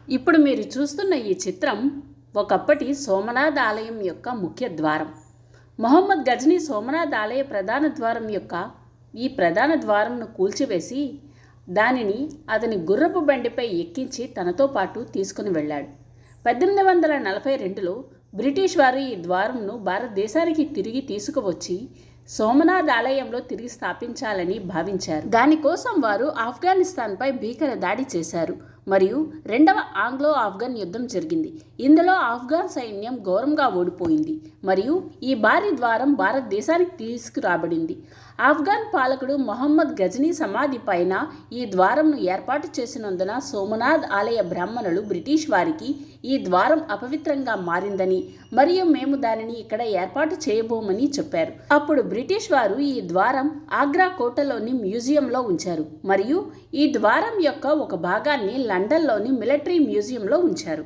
ఇప్పుడు మీరు చూస్తున్న ఈ చిత్రం ఒకప్పటి సోమనాథ్ ఆలయం యొక్క ముఖ్య ద్వారం. మొహమ్మద్ గజనీ సోమనాథ్ ఆలయ ప్రధాన ద్వారం యొక్క ఈ ప్రధాన ద్వారంను కూల్చివేసి దానిని అతని గుర్రపు బండిపై ఎక్కించి తనతో పాటు తీసుకుని వెళ్ళాడు. 1842లో బ్రిటిష్ వారు ఈ ద్వారంను భారతదేశానికి తిరిగి తీసుకువచ్చి సోమనాథ్ ఆలయంలో తిరిగి స్థాపించాలని భావించారు. దానికోసం వారు ఆఫ్ఘనిస్తాన్పై భీకర దాడి చేశారు మరియు రెండవ ఆంగ్లో ఆఫ్ఘన్ యుద్ధం జరిగింది. ఇందులో ఆఫ్ఘన్ సైన్యం ఘోరంగా ఓడిపోయింది మరియు ఈ భారీ ద్వారం భారతదేశానికి తీసుకురాబడింది. ఆఫ్ఘన్ పాలకుడు మొహమ్మద్ గజనీ సమాధి పైన ఈ ద్వారంను ఏర్పాటు చేసినందున సోమనాథ్ ఆలయ బ్రాహ్మణులు బ్రిటిష్ వారికి ఈ ద్వారం అపవిత్రంగా మారిందని మరియు మేము దానిని ఇక్కడ ఏర్పాటు చేయబోమని చెప్పారు. అప్పుడు బ్రిటిష్ వారు ఈ ద్వారం ఆగ్రా కోటలోని మ్యూజియంలో ఉంచారు మరియు ఈ ద్వారం యొక్క ఒక భాగాన్ని లండన్లోని మిలిటరీ మ్యూజియంలో ఉంచారు.